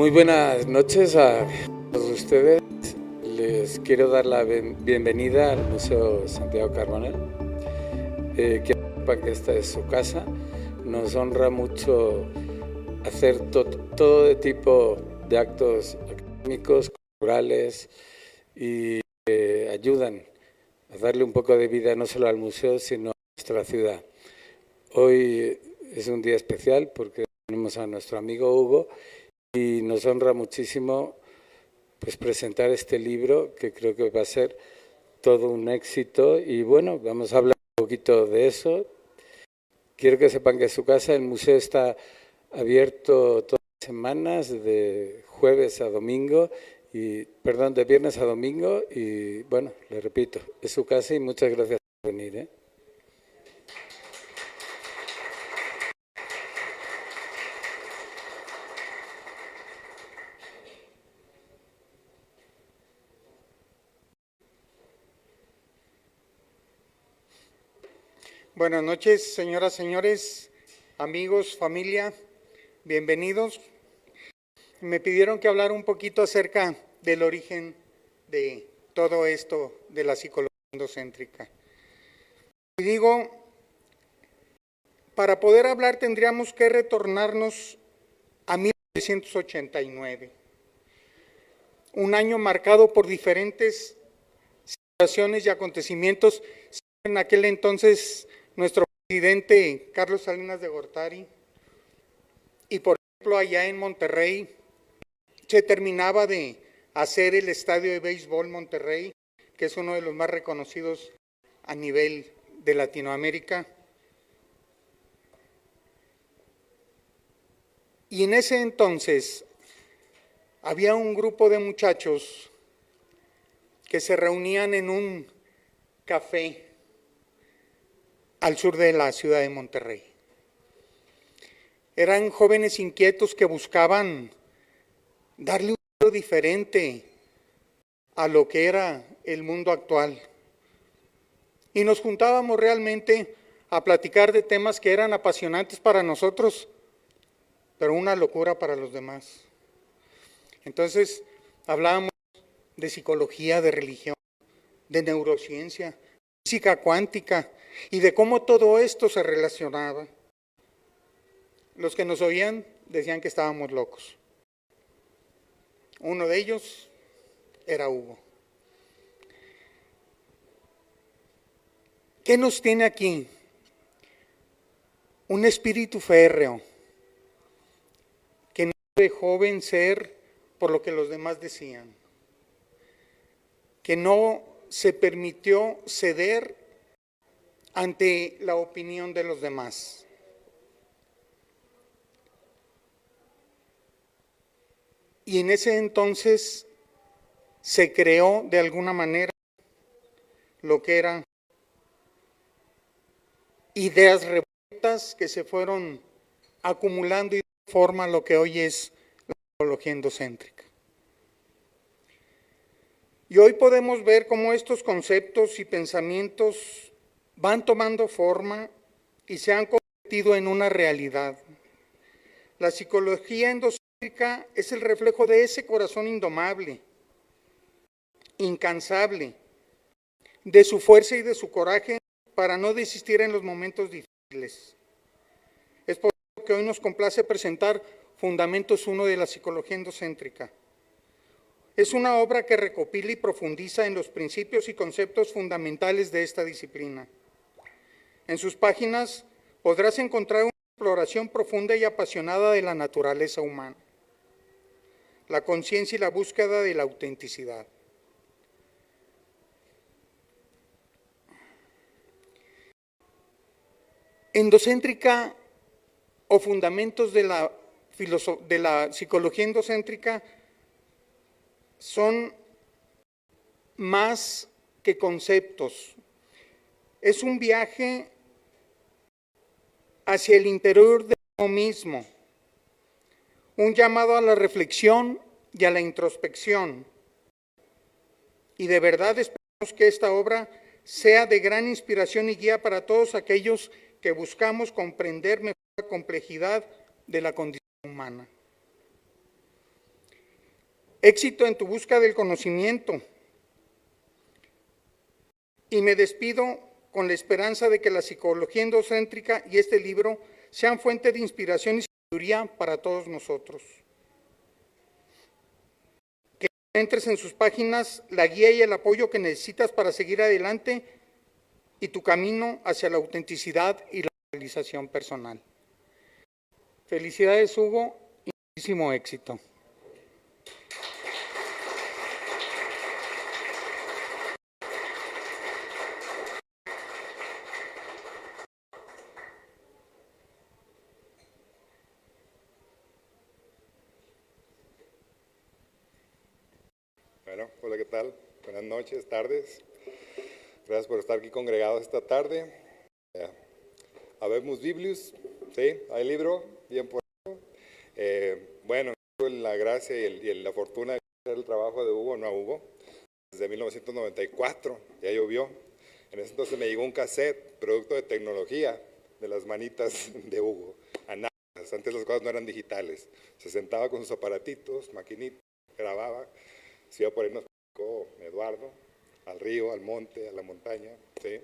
Muy buenas noches a todos ustedes. Les quiero dar la bienvenida al Museo Santiago Carbonell. Quiero sepan que esta es su casa. Nos honra mucho hacer todo tipo de actos académicos, culturales y que ayudan a darle un poco de vida no solo al museo, sino a nuestra ciudad. Hoy es un día especial porque tenemos a nuestro amigo Hugo y nos honra muchísimo pues presentar este libro, que creo que va a ser todo un éxito. Y bueno, vamos a hablar un poquito de eso. Quiero que sepan que su casa, el museo, está abierto todas las semanas, de jueves a domingo, de viernes a domingo. Y bueno, le repito, es su casa y muchas gracias por venir, Buenas noches, señoras, señores, amigos, familia, bienvenidos. Me pidieron que hablara un poquito acerca del origen de todo esto de la psicología endocéntrica. Y digo, para poder hablar tendríamos que retornarnos a 1989, un año marcado por diferentes situaciones y acontecimientos. En aquel entonces, nuestro presidente Carlos Salinas de Gortari, y por ejemplo allá en Monterrey se terminaba de hacer el estadio de béisbol Monterrey, que es uno de los más reconocidos a nivel de Latinoamérica. Y en ese entonces había un grupo de muchachos que se reunían en un café al sur de la ciudad de Monterrey. Eran jóvenes inquietos que buscaban darle un giro diferente a lo que era el mundo actual. Y nos juntábamos realmente a platicar de temas que eran apasionantes para nosotros, pero una locura para los demás. Entonces hablábamos de psicología, de religión, de neurociencia, física cuántica, y de cómo todo esto se relacionaba. Los que nos oían decían que estábamos locos. Uno de ellos era Hugo. ¿Qué nos tiene aquí? Un espíritu férreo que no dejó vencer por lo que los demás decían, que no se permitió ceder ante la opinión de los demás. Y en ese entonces se creó de alguna manera lo que eran ideas revueltas que se fueron acumulando y forman lo que hoy es la psicología endocéntrica. Y hoy podemos ver cómo estos conceptos y pensamientos van tomando forma y se han convertido en una realidad. La psicología endocéntrica es el reflejo de ese corazón indomable, incansable, de su fuerza y de su coraje para no desistir en los momentos difíciles. Es por eso que hoy nos complace presentar Fundamentos 1 de la psicología endocéntrica. Es una obra que recopila y profundiza en los principios y conceptos fundamentales de esta disciplina. En sus páginas podrás encontrar una exploración profunda y apasionada de la naturaleza humana, la conciencia y la búsqueda de la autenticidad. Endocéntrica o fundamentos de la psicología endocéntrica son más que conceptos. Es un viaje hacia el interior de uno mismo, un llamado a la reflexión y a la introspección. Y de verdad esperamos que esta obra sea de gran inspiración y guía para todos aquellos que buscamos comprender mejor la complejidad de la condición humana. Éxito en tu búsqueda del conocimiento. Y me despido con la esperanza de que la psicología endocéntrica y este libro sean fuente de inspiración y sabiduría para todos nosotros. Que entres en sus páginas la guía y el apoyo que necesitas para seguir adelante y tu camino hacia la autenticidad y la realización personal. Felicidades, Hugo, y muchísimo éxito. Bueno, hola, ¿qué tal? Buenas noches, tardes. Gracias por estar aquí congregados esta tarde. Habemos Biblius, ¿sí? Hay libro, bien por eso. Bueno, la gracia y la fortuna de hacer el trabajo de Hugo, no a Hugo, desde 1994, ya llovió. En ese entonces me llegó un cassette, producto de tecnología, de las manitas de Hugo. Análogas, antes las cosas no eran digitales. Se sentaba con sus aparatitos, maquinitas, grababa. Se iba por ahí, nos explicó Eduardo, al río, al monte, a la montaña, ¿sí?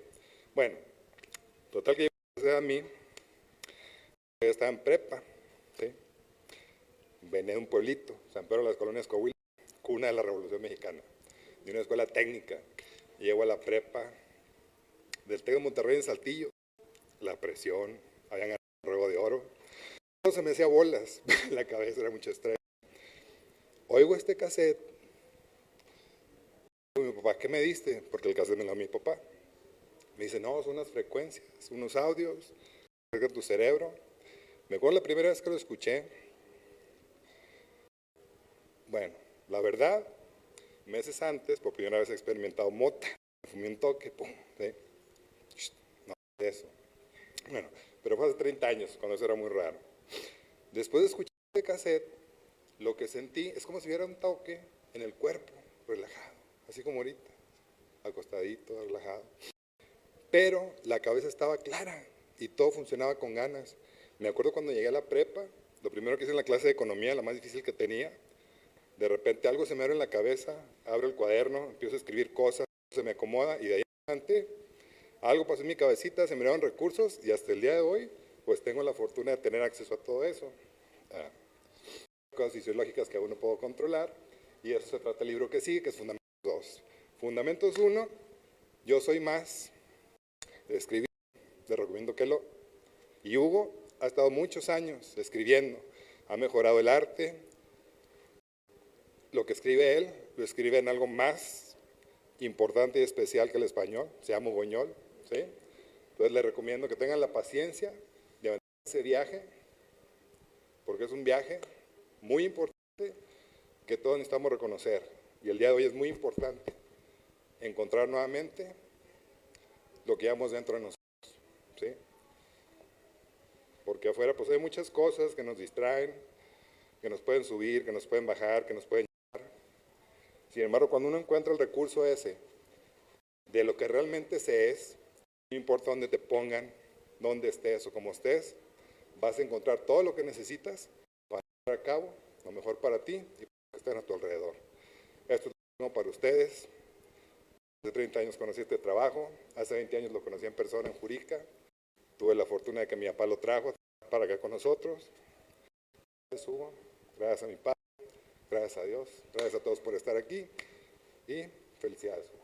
Bueno, total que yo a mí, yo estaba en prepa, ¿sí? Venía de un pueblito, San Pedro de las Colonias, Coahuila, cuna de la Revolución Mexicana, de una escuela técnica. Llego a la prepa del TEC de Monterrey en Saltillo, la presión, habían ganado el Ruego de Oro, todo se me hacía bolas, la cabeza era mucho estrés. Oigo este cassette. Mi papá, ¿qué me diste? Porque el cassette me lo dio mi papá. Me dice, no, son unas frecuencias, unos audios, carga tu cerebro. Me acuerdo la primera vez que lo escuché. Bueno, la verdad, meses antes, por primera vez he experimentado mota. Me fumé un toque, pum, ¿sí? No, eso. Bueno, pero fue hace 30 años, cuando eso era muy raro. Después de escuchar este cassette, lo que sentí es como si hubiera un toque en el cuerpo, relajado. Así como ahorita, acostadito, relajado. Pero la cabeza estaba clara y todo funcionaba con ganas. Me acuerdo cuando llegué a la prepa, lo primero que hice en la clase de economía, la más difícil que tenía, de repente algo se me abre en la cabeza, abro el cuaderno, empiezo a escribir cosas, se me acomoda y de ahí adelante algo pasó en mi cabecita, se me dieron recursos y hasta el día de hoy pues tengo la fortuna de tener acceso a todo eso. Cosas fisiológicas que aún no puedo controlar y eso se trata el libro que sigue, que es Fundamentos 2. Fundamentos 1, yo soy más de escribir, le recomiendo que lo... Y Hugo ha estado muchos años escribiendo, ha mejorado el arte, lo que escribe él, lo escribe en algo más importante y especial que el español, se llama Hugoñol, ¿sí? Entonces le recomiendo que tengan la paciencia de aventar ese viaje, porque es un viaje muy importante que todos necesitamos reconocer, y el día de hoy es muy importante encontrar nuevamente lo que llevamos dentro de nosotros, ¿sí? Porque afuera pues hay muchas cosas que nos distraen, que nos pueden subir, que nos pueden bajar, que nos pueden llevar. Sin embargo, cuando uno encuentra el recurso ese, de lo que realmente se es, no importa dónde te pongan, dónde estés o cómo estés, vas a encontrar todo lo que necesitas para llevar a cabo lo mejor para ti y para los que estén a tu alrededor. Esto es lo para ustedes. Hace 30 años conocí este trabajo, hace 20 años lo conocí en persona en Jurica, tuve la fortuna de que mi papá lo trajo para acá con nosotros. Gracias, Hugo, gracias a mi padre, gracias a Dios, gracias a todos por estar aquí y felicidades, Hugo.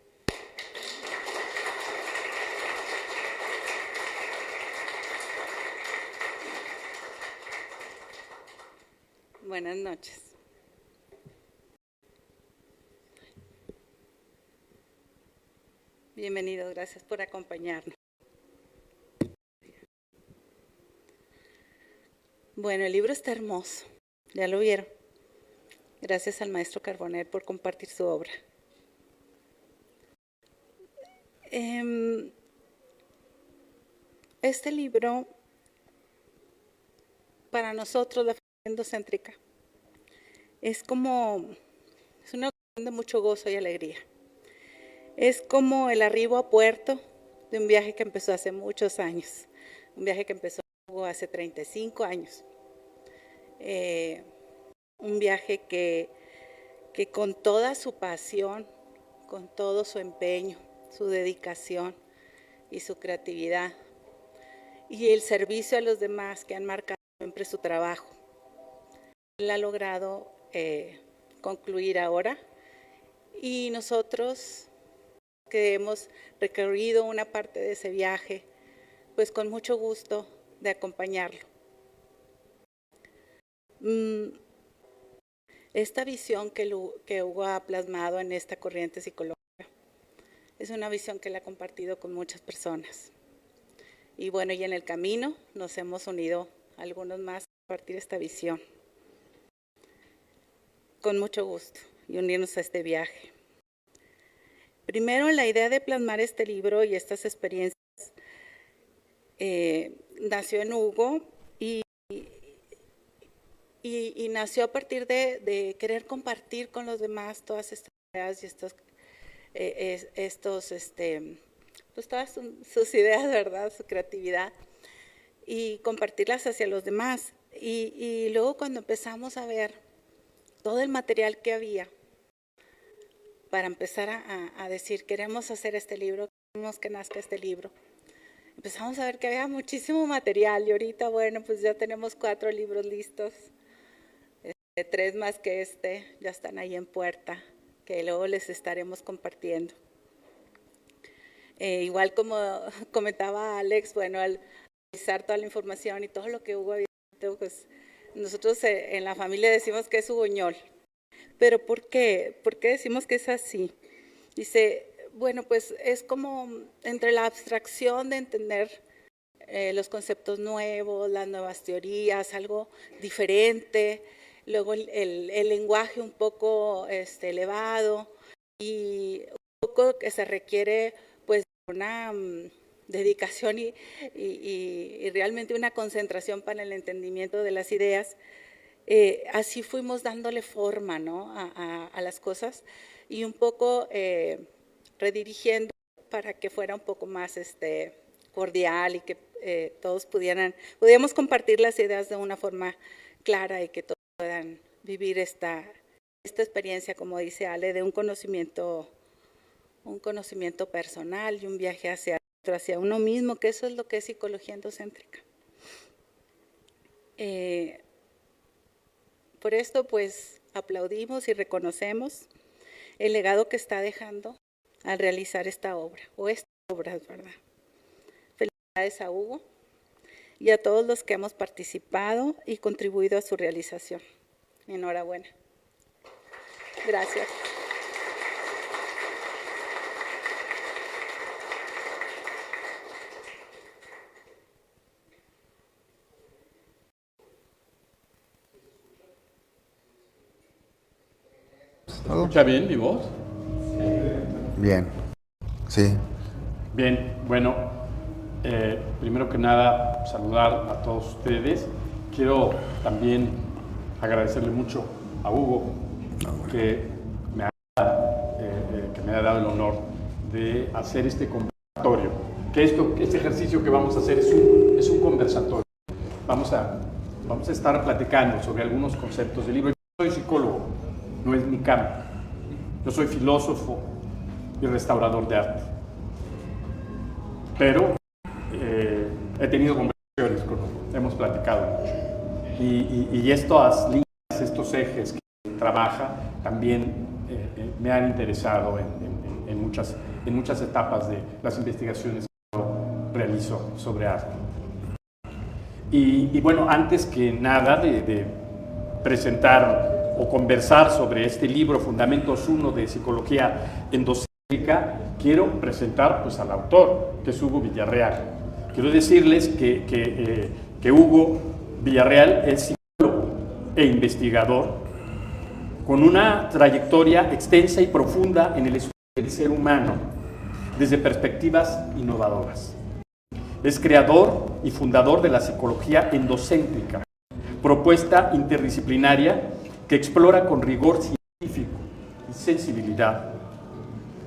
Buenas noches. Bienvenidos, gracias por acompañarnos. Bueno, el libro está hermoso, ya lo vieron. Gracias al maestro Carbonell por compartir su obra. Este libro, para nosotros, la familia endocéntrica, es una ocasión de mucho gozo y alegría. Es como el arribo a puerto de un viaje que empezó hace muchos años, un viaje que empezó hace 35 años, un viaje que que con toda su pasión, con todo su empeño, su dedicación y su creatividad y el servicio a los demás que han marcado siempre su trabajo, él ha logrado concluir ahora, y nosotros que hemos recorrido una parte de ese viaje, pues con mucho gusto de acompañarlo. Esta visión que Hugo ha plasmado en esta corriente psicológica es una visión que él ha compartido con muchas personas. Y bueno, y en el camino nos hemos unido algunos más a compartir esta visión. Con mucho gusto y unirnos a este viaje. Primero, la idea de plasmar este libro y estas experiencias nació en Hugo y nació a partir de querer compartir con los demás todas estas ideas y pues todas sus ideas, ¿verdad? Su creatividad, y compartirlas hacia los demás. Y luego cuando empezamos a ver todo el material que había para empezar a decir, queremos hacer este libro, queremos que nazca este libro, empezamos a ver que había muchísimo material, y ahorita, bueno, pues ya tenemos 4 libros listos, 3 más que ya están ahí en puerta, que luego les estaremos compartiendo. Igual como comentaba Alex, bueno, al revisar toda la información y todo lo que Hugo había visto, pues nosotros en la familia decimos que es Hugoñol. ¿Pero por qué? ¿Por qué decimos que es así? Dice, bueno, pues es como entre la abstracción de entender los conceptos nuevos, las nuevas teorías, algo diferente, luego el lenguaje un poco elevado, y un poco que se requiere pues una dedicación y realmente una concentración para el entendimiento de las ideas. Así fuimos dándole forma, ¿no? a las cosas, y un poco redirigiendo para que fuera un poco más cordial y que todos pudiéramos compartir las ideas de una forma clara y que todos puedan vivir esta experiencia, como dice Ale, de un conocimiento personal y un viaje hacia uno mismo, que eso es lo que es psicología endocéntrica. Por esto, pues, aplaudimos y reconocemos el legado que está dejando al realizar esta obra, o estas obras, ¿verdad? Felicidades a Hugo y a todos los que hemos participado y contribuido a su realización. Enhorabuena. Gracias. ¿Se escucha bien mi voz? Bien, sí. Bien, bueno, primero que nada saludar a todos ustedes. Quiero también agradecerle mucho a Hugo que me ha dado el honor de hacer este conversatorio. Este ejercicio que vamos a hacer es un conversatorio. Vamos a estar platicando sobre algunos conceptos del libro. Yo soy psicólogo, no es mi campo. Yo soy filósofo y restaurador de arte. Pero he tenido conversaciones con él, hemos platicado mucho. Y estas líneas, estos ejes que trabaja, también me han interesado en muchas etapas de las investigaciones que yo realizo sobre arte. Y bueno, antes que nada de presentar o conversar sobre este libro, Fundamentos 1 de Psicología Endocéntrica, quiero presentar pues al autor, que es Hugo Villarreal. Quiero decirles que Hugo Villarreal es psicólogo e investigador con una trayectoria extensa y profunda en el estudio del ser humano desde perspectivas innovadoras. Es creador y fundador de la psicología endocéntrica, propuesta interdisciplinaria que explora con rigor científico y sensibilidad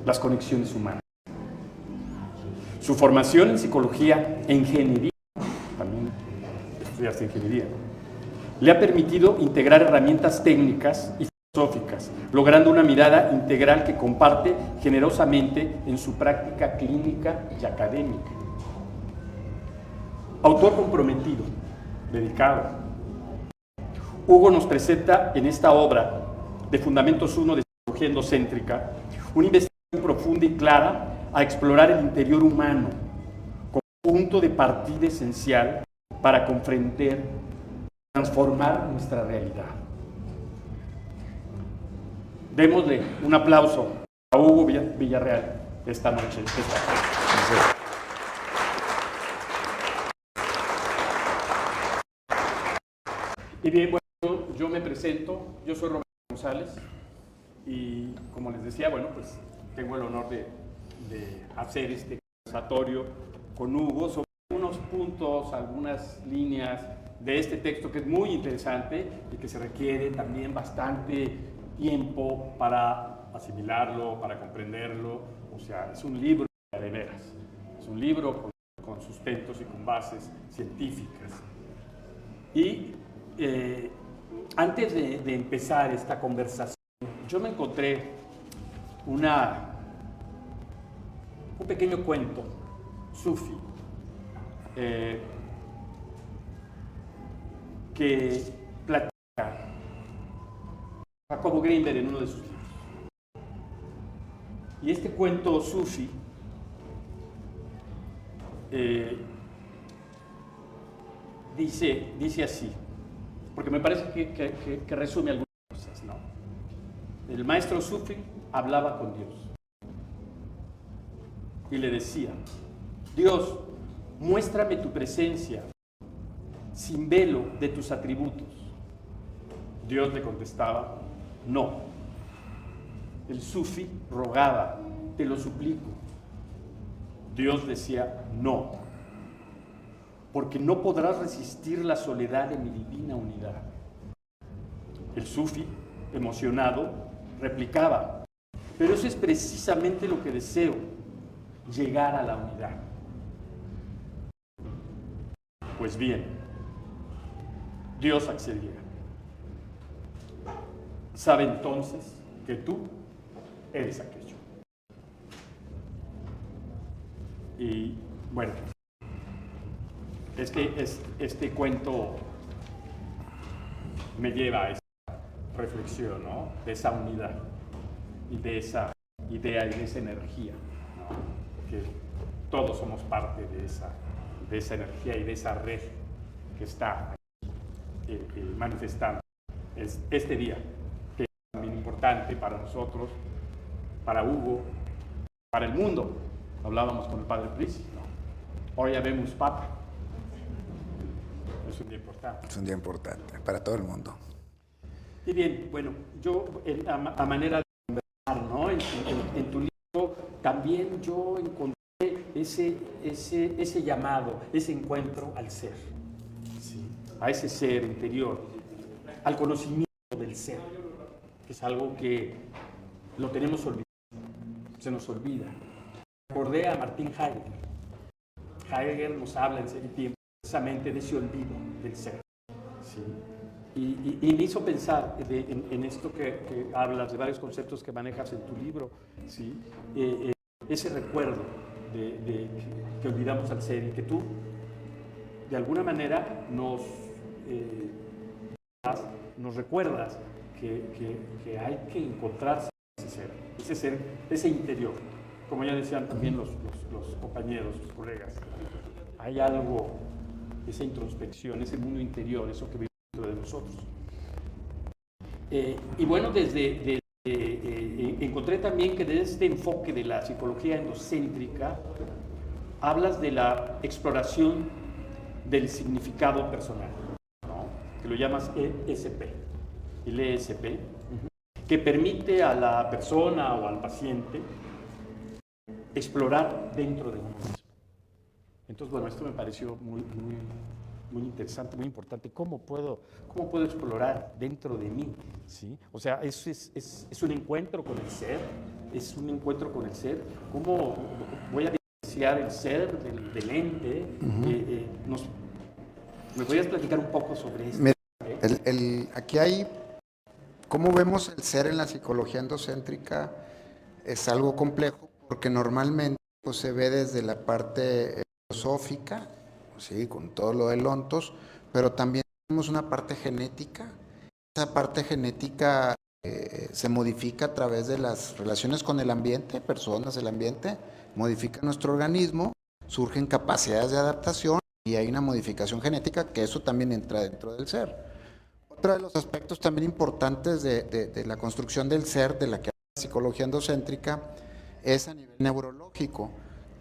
las conexiones humanas. Su formación en psicología e ingeniería, también estudiaste ingeniería, le ha permitido integrar herramientas técnicas y filosóficas, logrando una mirada integral que comparte generosamente en su práctica clínica y académica. Autor comprometido, dedicado. Hugo nos presenta en esta obra de Fundamentos 1 de Psicología Endocéntrica una investigación profunda y clara a explorar el interior humano como punto de partida esencial para comprender, transformar nuestra realidad. Démosle un aplauso a Hugo Villarreal esta noche. Y bien, bueno, yo me presento, yo soy Roberto González y como les decía, bueno, pues tengo el honor de hacer este conversatorio con Hugo sobre unos puntos, algunas líneas de este texto que es muy interesante y que se requiere también bastante tiempo para asimilarlo, para comprenderlo. O sea, es un libro de veras, es un libro con sustentos y con bases científicas. Y antes de empezar esta conversación, yo me encontré un pequeño cuento sufi que platica Jacobo Grinberg en uno de sus libros. Y este cuento sufi dice así, porque me parece que resume algunas cosas, ¿no? El maestro sufi hablaba con Dios y le decía: Dios, muéstrame tu presencia sin velo de tus atributos. Dios le contestaba: no. El sufi rogaba: te lo suplico. Dios decía: no, porque no podrás resistir la soledad de mi divina unidad. El sufi, emocionado, replicaba: pero eso es precisamente lo que deseo, llegar a la unidad. Pues bien, Dios accedía. Sabe entonces que tú eres aquello. Y bueno, este cuento me lleva a esa reflexión, ¿no? De esa unidad y de esa idea y de esa energía, ¿no? Porque todos somos parte de esa energía y de esa red que está manifestando este día, que es también importante para nosotros, para Hugo, para el mundo. Hablábamos con el padre Pris, ¿no? Hoy ya vemos Papa. Es un día importante. Es un día importante para todo el mundo. Y bien, bueno, yo a manera de conversar, ¿no? En tu libro también yo encontré ese llamado, ese encuentro al ser, ¿sí? A ese ser interior, al conocimiento del ser, que es algo que lo tenemos olvidado, se nos olvida. Recordé a Martin Heidegger. Heidegger nos habla en serio tiempo precisamente de ese olvido del ser, ¿sí? Y me hizo pensar en esto que hablas, de varios conceptos que manejas en tu libro, ¿sí? Ese recuerdo que olvidamos al ser y que tú, de alguna manera, nos recuerdas que hay que encontrarse ese ser, ese interior. Como ya decían también los compañeros, los colegas, hay algo, esa introspección, ese mundo interior, eso que vive dentro de nosotros. Y bueno, encontré también que desde este enfoque de la psicología endocéntrica hablas de la exploración del significado personal, ¿no? Que lo llamas ESP, el ESP, que permite a la persona o al paciente explorar dentro de uno mismo. Entonces, bueno, esto me pareció muy interesante, muy importante. ¿Cómo puedo explorar dentro de mí? ¿Sí? O sea, es un encuentro con el ser, es un encuentro con el ser. ¿Cómo voy a diferenciar el ser del ente? ¿Me podrías platicar un poco sobre esto? Mira, aquí hay ¿Cómo vemos el ser en la psicología endocéntrica? Es algo complejo porque normalmente pues, se ve desde la parte filosófica, ¿sí? Con todo lo del ontos, pero también tenemos una parte genética. Esa parte genética se modifica a través de las relaciones con el ambiente, personas, el ambiente, modifica nuestro organismo, surgen capacidades de adaptación y hay una modificación genética que eso también entra dentro del ser. Otro de los aspectos también importantes de la construcción del ser, de la que habla la psicología endocéntrica, es a nivel neurológico.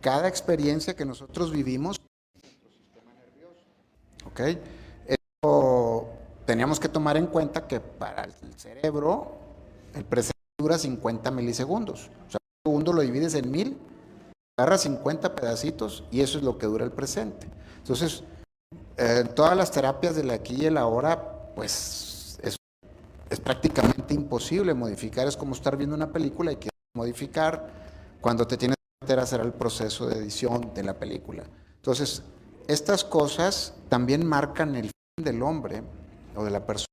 Cada experiencia que nosotros vivimos, ¿ok? Eso teníamos que tomar en cuenta que para el cerebro el presente dura 50 milisegundos. O sea, un segundo lo divides en 1000, agarras 50 pedacitos y eso es lo que dura el presente. Entonces, todas las terapias del aquí y el ahora, pues es prácticamente imposible modificar. Es como estar viendo una película y quieres modificar cuando te tienes que meter a hacer el proceso de edición de la película. Entonces, estas cosas también marcan el fin del hombre o de la persona.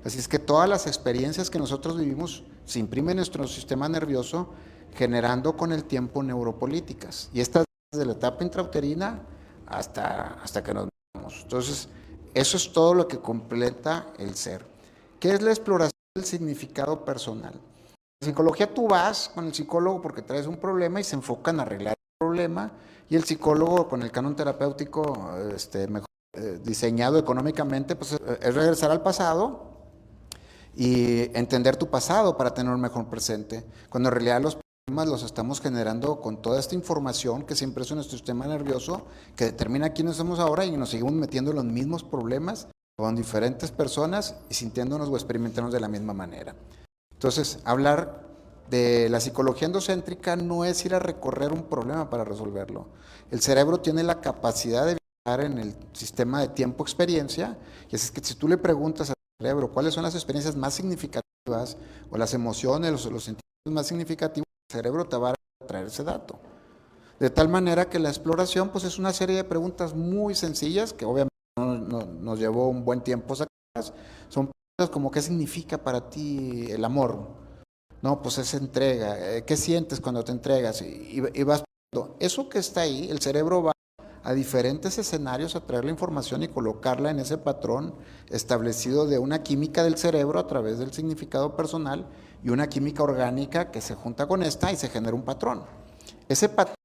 Así es que todas las experiencias que nosotros vivimos se imprimen en nuestro sistema nervioso, generando con el tiempo neuropolíticas. Y estas desde la etapa intrauterina hasta que nos vamos. Entonces, eso es todo lo que completa el ser. ¿Qué es la exploración del significado personal? En psicología tú vas con el psicólogo porque traes un problema y se enfocan a arreglar el problema, y el psicólogo con el canon terapéutico mejor diseñado económicamente, pues es regresar al pasado y entender tu pasado para tener un mejor presente, cuando en realidad los problemas los estamos generando con toda esta información que siempre es en nuestro sistema nervioso, que determina quiénes somos ahora, y nos seguimos metiendo en los mismos problemas con diferentes personas y sintiéndonos o experimentándonos de la misma manera. Entonces, hablar de la psicología endocéntrica no es ir a recorrer un problema para resolverlo. El cerebro tiene la capacidad de viajar en el sistema de tiempo-experiencia, y así es que si tú le preguntas al cerebro cuáles son las experiencias más significativas o las emociones o los sentimientos más significativos, el cerebro te va a traer ese dato. De tal manera que la exploración pues es una serie de preguntas muy sencillas que obviamente nos llevó un buen tiempo sacarlas. Son preguntas como ¿qué significa para ti el amor? No, pues es entrega. ¿Qué sientes cuando te entregas? Y vas viendo. Eso que está ahí, el cerebro va a diferentes escenarios a traer la información y colocarla en ese patrón establecido de una química del cerebro a través del significado personal y una química orgánica que se junta con esta y se genera un patrón. Ese patrón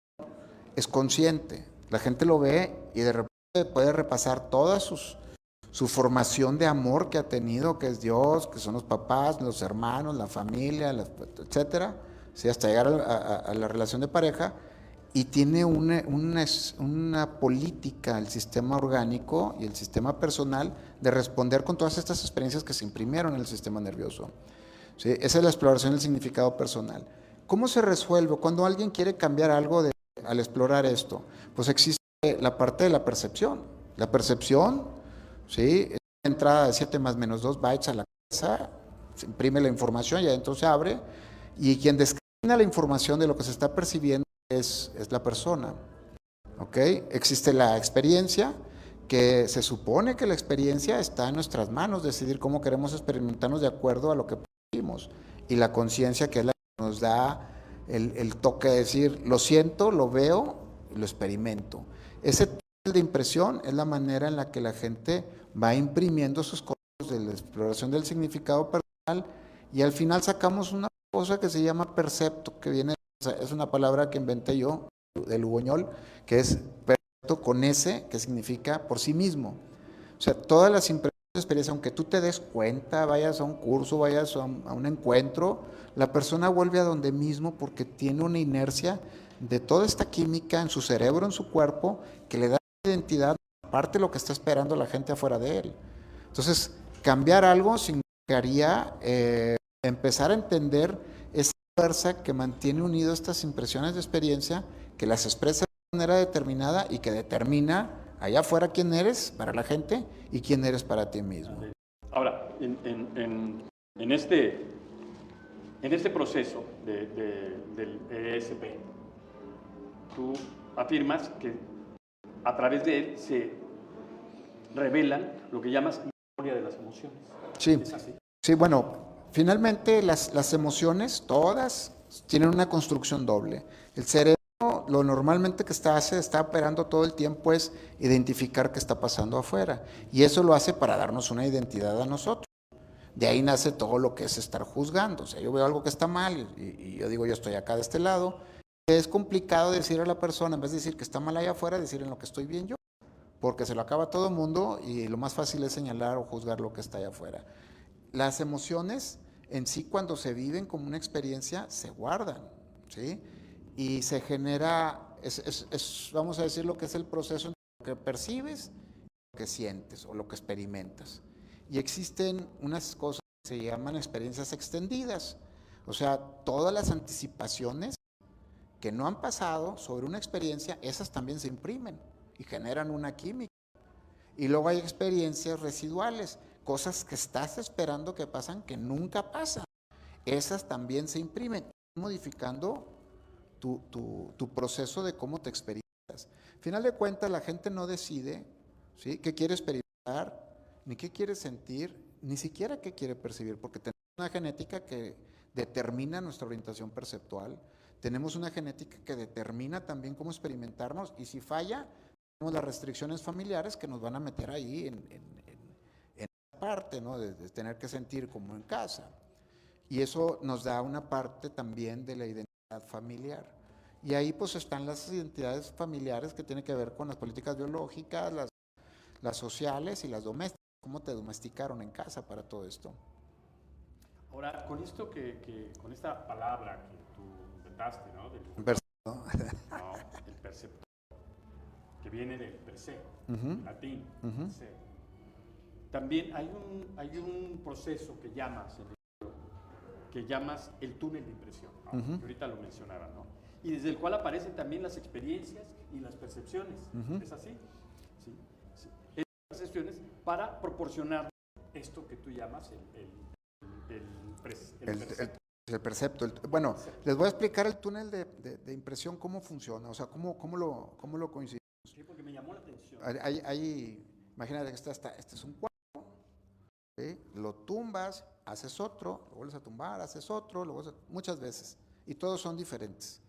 es consciente, la gente lo ve y de repente puede repasar toda su formación de amor que ha tenido, que es Dios, que son los papás, los hermanos, la familia, etcétera, ¿sí? Hasta llegar a la relación de pareja, y tiene una política, el sistema orgánico y el sistema personal, de responder con todas estas experiencias que se imprimieron en el sistema nervioso. ¿Sí? Esa es la exploración del significado personal. ¿Cómo se resuelve? Cuando alguien quiere cambiar algo al explorar esto, pues existe la parte de la percepción. La percepción, ¿sí? Es una entrada de 7 más menos 2 bytes a la cabeza, se imprime la información y adentro se abre, y quien descarga la información de lo que se está percibiendo es la persona. ¿Ok? Existe la experiencia, que se supone que la experiencia está en nuestras manos, decidir cómo queremos experimentarnos de acuerdo a lo que percibimos, y la conciencia, que es la que nos da el toque de decir, lo siento, lo veo y lo experimento. Ese tipo de impresión es la manera en la que la gente va imprimiendo sus cosas de la exploración del significado personal, y al final sacamos una cosa que se llama percepto, que viene, es una palabra que inventé yo, del Hugoñol, que es percepto con S, que significa por sí mismo. O sea, todas las impresiones de experiencia, aunque tú te des cuenta, vayas a un curso, vayas a un encuentro, la persona vuelve a donde mismo porque tiene una inercia de toda esta química en su cerebro, en su cuerpo, que le da identidad, aparte de lo que está esperando la gente afuera de él. Entonces, cambiar algo significaría empezar a entender esa fuerza que mantiene unido estas impresiones de experiencia, que las expresa de manera determinada y que determina allá afuera quién eres para la gente y quién eres para ti mismo. Ahora, en este proceso del ESP, tú afirmas que a través de él se revelan lo que llamas memoria de las emociones. Sí, ¿Es así? sí, bueno, Finalmente, las emociones, todas, tienen una construcción doble. El cerebro, lo normalmente que está operando todo el tiempo es identificar qué está pasando afuera. Y eso lo hace para darnos una identidad a nosotros. De ahí nace todo lo que es estar juzgando. O sea, yo veo algo que está mal y yo digo, yo estoy acá de este lado. Es complicado decir a la persona, en vez de decir que está mal allá afuera, decir en lo que estoy bien yo. Porque se lo acaba todo el mundo y lo más fácil es señalar o juzgar lo que está allá afuera. Las emociones en sí, cuando se viven como una experiencia, se guardan, ¿sí? Y se genera, vamos a decir, lo que es el proceso entre lo que percibes, lo que sientes o lo que experimentas. Y existen unas cosas que se llaman experiencias extendidas, o sea, todas las anticipaciones que no han pasado sobre una experiencia, esas también se imprimen y generan una química. Y luego hay experiencias residuales, cosas que estás esperando que pasan que nunca pasan. Esas también se imprimen, modificando tu proceso de cómo te experimentas. Al final de cuentas, la gente no decide, ¿sí?, qué quiere experimentar, ni qué quiere sentir, ni siquiera qué quiere percibir, porque tenemos una genética que determina nuestra orientación perceptual, tenemos una genética que determina también cómo experimentarnos, y si falla, tenemos las restricciones familiares que nos van a meter ahí en parte, ¿no?, de tener que sentir como en casa. Y eso nos da una parte también de la identidad familiar. Y ahí pues están las identidades familiares que tienen que ver con las políticas biológicas, las sociales y las domésticas. ¿Cómo te domesticaron en casa para todo esto? Ahora, con esto con esta palabra que tú inventaste, ¿no? No, el perceptor, que viene del per se, latín, per se. También hay un proceso que llamas el túnel de impresión, ¿no? Que ahorita lo mencionaba, ¿no? Y desde el cual aparecen también las experiencias y las percepciones. ¿Es así? Sí. Estas percepciones para proporcionar esto que tú llamas el percepto. Bueno, les voy a explicar el túnel de impresión, cómo funciona, o sea, cómo lo coincidimos. Sí, porque me llamó la atención. Imagínate que este es un cuadro, ¿sí? Lo tumbas, haces otro, lo vuelves a tumbar, haces otro, muchas veces, y todos son diferentes.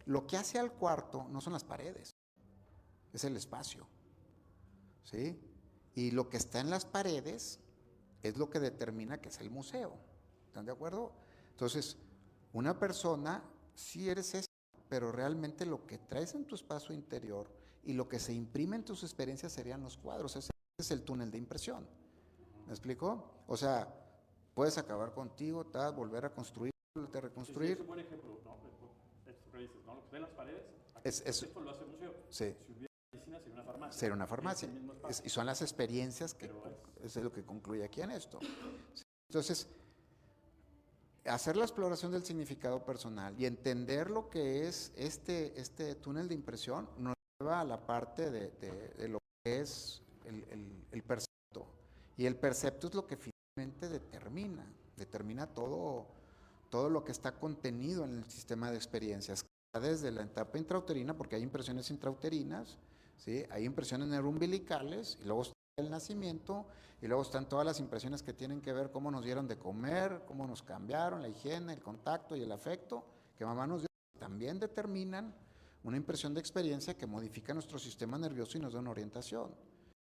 Lo que hace al cuarto no son las paredes, es el espacio, ¿sí? Y lo que está en las paredes es lo que determina que es el museo. ¿Están de acuerdo? Entonces, una persona, sí eres eso, pero realmente lo que traes en tu espacio interior y lo que se imprime en tus experiencias serían los cuadros. Ese es el túnel de impresión. ¿Me explico? O sea, puedes acabar contigo, volver a construir, volver a reconstruir. Es un buen ejemplo, ¿no? Esto que dices, ¿no? Lo que ven las paredes, esto lo hace el museo. Sí. Si hubiera medicina, sería una farmacia. Sería una farmacia. Y son las experiencias que es lo que concluye aquí en esto. Entonces, hacer la exploración del significado personal y entender lo que es este túnel de impresión nos lleva a la parte de lo que es el percepto. Y el percepto es lo que finalmente determina todo lo que está contenido en el sistema de experiencias, desde la etapa intrauterina, porque hay impresiones intrauterinas, ¿sí? Hay impresiones neuroumbilicales, y luego está el nacimiento, y luego están todas las impresiones que tienen que ver cómo nos dieron de comer, cómo nos cambiaron, la higiene, el contacto y el afecto que mamá nos dio, también determinan una impresión de experiencia que modifica nuestro sistema nervioso y nos da una orientación.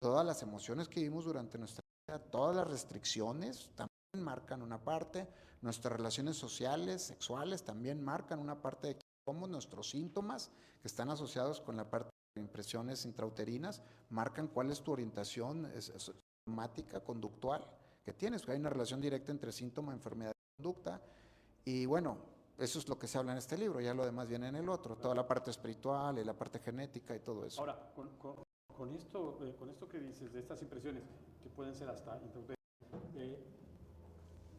Todas las emociones que vivimos durante nuestra vida, todas las restricciones también marcan una parte, nuestras relaciones sociales, sexuales también marcan una parte de cómo nuestros síntomas que están asociados con la parte de impresiones intrauterinas marcan cuál es tu orientación somática, conductual que tienes, porque hay una relación directa entre síntoma, enfermedad y conducta. Y bueno, eso es lo que se habla en este libro, ya lo demás viene en el otro, toda la parte espiritual y la parte genética y todo eso. Ahora, con esto que dices de estas impresiones, que pueden ser hasta intrauterinas,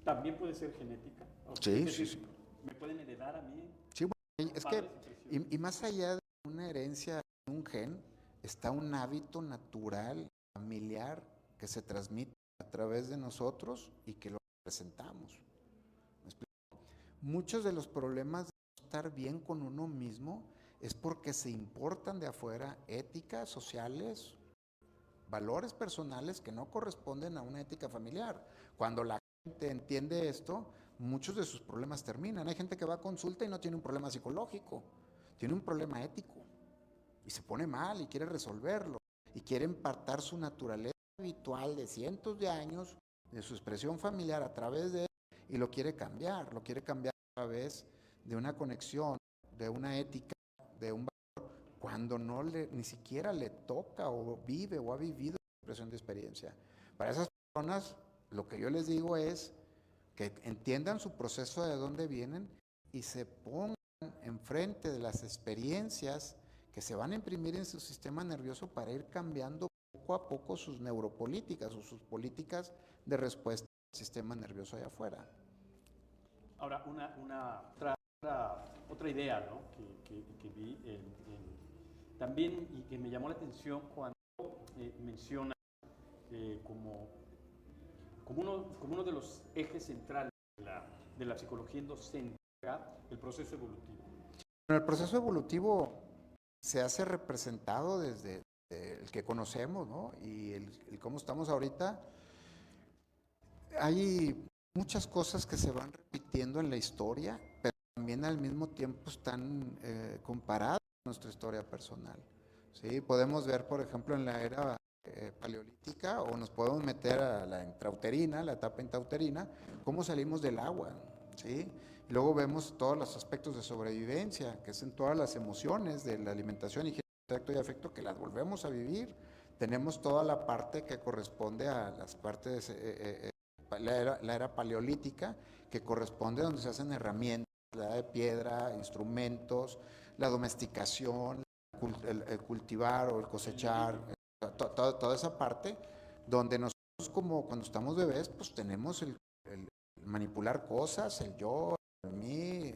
¿también puede ser genética? Sí. ¿Me pueden heredar a mí? Sí, bueno, es que, y más allá de una herencia, un gen, está un hábito natural, familiar, que se transmite a través de nosotros y que lo presentamos. ¿Me explico? Muchos de los problemas de no estar bien con uno mismo es porque se importan de afuera éticas sociales, valores personales que no corresponden a una ética familiar. Cuando la entiende esto, muchos de sus problemas terminan. Hay gente que va a consulta y no tiene un problema psicológico, tiene un problema ético y se pone mal y quiere resolverlo y quiere impartir su naturaleza habitual de cientos de años, de su expresión familiar a través de él, y lo quiere cambiar a través de una conexión, de una ética, de un valor, cuando ni siquiera le toca o vive o ha vivido la expresión de experiencia. Para esas personas, lo que yo les digo es que entiendan su proceso, de dónde vienen, y se pongan enfrente de las experiencias que se van a imprimir en su sistema nervioso para ir cambiando poco a poco sus neuropolíticas o sus políticas de respuesta al sistema nervioso allá afuera. Ahora, otra idea, ¿no? que vi también, y que me llamó la atención cuando menciona como uno de los ejes centrales de la psicología endocéntrica, el proceso evolutivo. Bueno, el proceso evolutivo se hace representado desde el que conocemos, ¿no? Y el cómo estamos ahorita. Hay muchas cosas que se van repitiendo en la historia, pero también al mismo tiempo están comparadas con nuestra historia personal. ¿Sí? Podemos ver, por ejemplo, en la era paleolítica, o nos podemos meter a la intrauterina, la etapa intrauterina, cómo salimos del agua, ¿sí? Y luego vemos todos los aspectos de sobrevivencia, que son todas las emociones de la alimentación, higiene, tacto y afecto, que las volvemos a vivir. Tenemos toda la parte que corresponde a las partes, la era paleolítica, que corresponde a donde se hacen herramientas, la edad de piedra, instrumentos, la domesticación, el cultivar o el cosechar, toda esa parte donde nosotros, como cuando estamos bebés, pues tenemos el manipular cosas, el yo, el mí,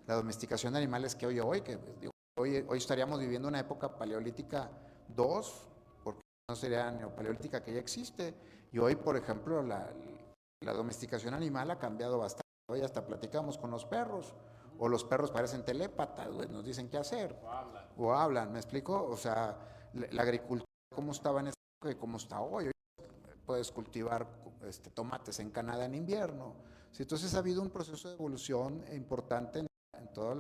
la domesticación de animales que hoy que digo, hoy estaríamos viviendo una época paleolítica 2, porque no sería neopaleolítica, que ya existe, y hoy, por ejemplo, la domesticación animal ha cambiado bastante. Hoy hasta platicamos con los perros, o los perros parecen telépatas, nos dicen qué hacer, o hablan, ¿me explico? O sea, la agricultura, cómo estaba en esta época y cómo está hoy. Hoy puedes cultivar tomates en Canadá en invierno. ¿Sí? Entonces ha habido un proceso de evolución importante en todo